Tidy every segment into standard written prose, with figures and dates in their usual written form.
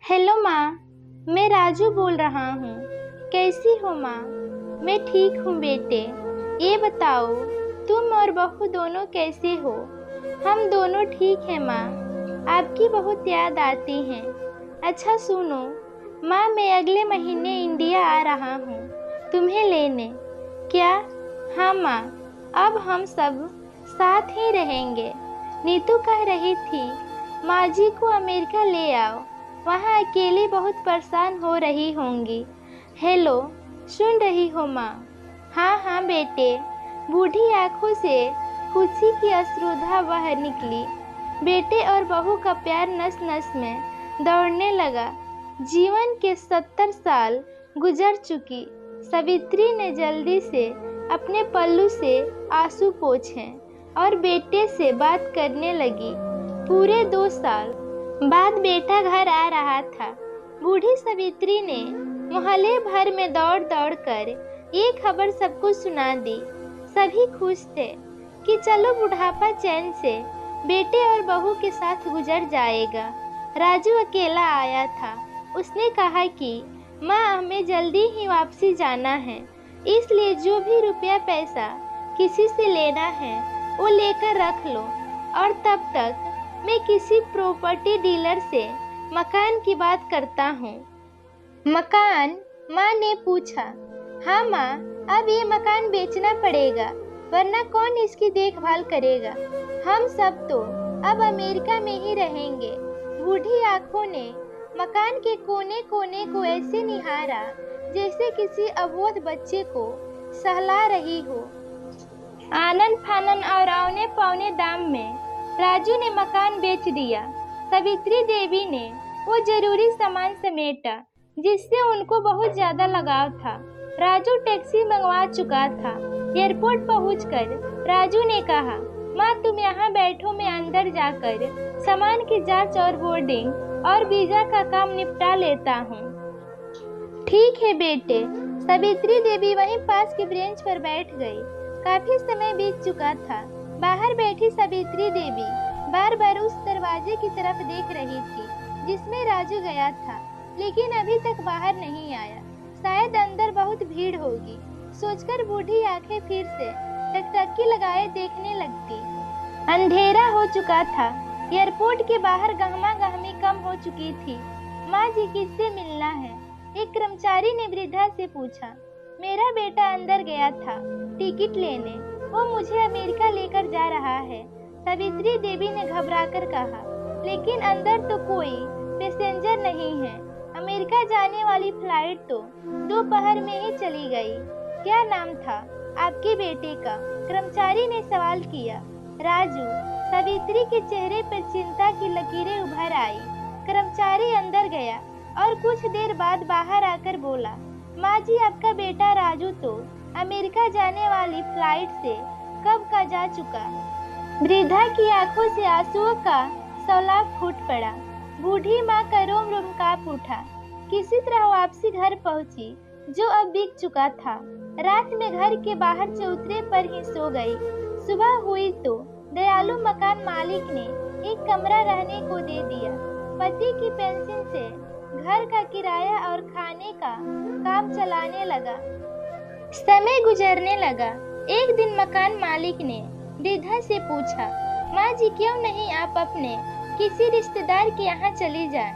Hello माँ। मैं राजू बोल रहा हूँ। कैसी हो माँ? मैं ठीक हूँ बेटे। ये बताओ, तुम और बहू दोनों कैसे हो? हम दोनों ठीक हैं माँ। आपकी बहुत याद आती है। अच्छा सुनो माँ, मैं अगले महीने इंडिया आ रहा हूँ तुम्हें लेने। क्या? हाँ माँ, अब हम सब साथ ही रहेंगे। नीतू कह रही थी माँ जी को अमेरिका ले आओ, वहाँ अकेली बहुत परेशान हो रही होंगी। हेलो, सुन रही हो माँ? हाँ हाँ बेटे। बूढ़ी आंखों से खुशी की अश्रुधा बह निकली। बेटे और बहू का प्यार नस नस में दौड़ने लगा। जीवन के 70 साल गुजर चुकी सावित्री ने जल्दी से अपने पल्लू से आंसू पोंछे और बेटे से बात करने लगी। पूरे 2 साल बाद बेटा घर आ रहा था। बूढ़ी सावित्री ने मोहल्ले भर में दौड़ दौड़ कर ये खबर सबको सुना दी। सभी खुश थे कि चलो बुढ़ापा चैन से बेटे और बहू के साथ गुजर जाएगा। राजू अकेला आया था। उसने कहा कि माँ, हमें जल्दी ही वापसी जाना है, इसलिए जो भी रुपया पैसा किसी से लेना है वो लेकर रख लो, और तब तक मैं किसी प्रॉपर्टी डीलर से मकान की बात करता हूँ। मकान? माँ ने पूछा। हाँ माँ, अब ये मकान बेचना पड़ेगा, वरना कौन इसकी देखभाल करेगा? हम सब तो अब अमेरिका में ही रहेंगे। बूढ़ी आंखों ने मकान के कोने कोने को ऐसे निहारा जैसे किसी अबोध बच्चे को सहला रही हो। आनन फानन और औने पौने दाम में राजू ने मकान बेच दिया। सावित्री देवी ने वो जरूरी सामान समेटा जिससे उनको बहुत ज्यादा लगाव था। राजू टैक्सी मंगवा चुका था। एयरपोर्ट पहुंचकर राजू ने कहा, माँ तुम यहाँ बैठो, मैं अंदर जाकर सामान की जांच और बोर्डिंग और वीजा का काम निपटा लेता हूँ। ठीक है बेटे। सावित्री देवी वहीं पास के बेंच पर बैठ गई। काफी समय बीत चुका था। बाहर बैठी सावित्री देवी बार बार उस दरवाजे की तरफ देख रही थी जिसमें राजू गया था, लेकिन अभी तक बाहर नहीं आया। शायद अंदर बहुत भीड़ होगी, सोचकर बूढ़ी आंखें फिर से टकटकी लगाए देखने लगती। अंधेरा हो चुका था। एयरपोर्ट के बाहर गहमा गहमी कम हो चुकी थी। माँ जी, किससे मिलना है? एक कर्मचारी ने वृद्धा से पूछा। मेरा बेटा अंदर गया था टिकट लेने, वो मुझे अमेरिका लेकर जा रहा है, सावित्री देवी ने घबराकर कहा। लेकिन अंदर तो कोई पैसेंजर नहीं है। अमेरिका जाने वाली फ्लाइट तो दोपहर में ही चली गई। क्या नाम था आपके बेटे का? कर्मचारी ने सवाल किया। राजू। सावित्री के चेहरे पर चिंता की लकीरें उभर आई। कर्मचारी अंदर गया और कुछ देर बाद बाहर आकर बोला, माँ जी, आपका बेटा राजू तो अमेरिका जाने वाली फ्लाइट से कब का जा चुका। वृद्धा की आंखों से आंसुओं का सैलाब फूट पड़ा। बूढ़ी माँ का रोम रोम कांप उठा। किसी तरह वापसी घर पहुंची, जो अब बीत चुका था। रात में घर के बाहर चौतरे पर ही सो गई। सुबह हुई तो दयालु मकान मालिक ने एक कमरा रहने को दे दिया। पति की पेंशन से घर का किराया और खाने का काम चलाने लगा। समय गुजरने लगा। एक दिन मकान मालिक ने वृद्धा से पूछा, माँ जी, क्यों नहीं आप अपने किसी रिश्तेदार के यहाँ चली जाएं?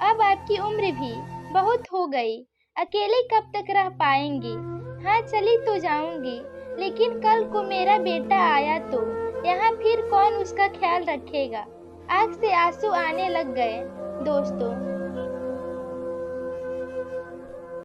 अब आपकी उम्र भी बहुत हो गई, अकेले कब तक रह पाएंगी? हाँ, चली तो जाऊंगी, लेकिन कल को मेरा बेटा आया तो यहाँ फिर कौन उसका ख्याल रखेगा? आँख से आंसू आने लग गए। दोस्तों,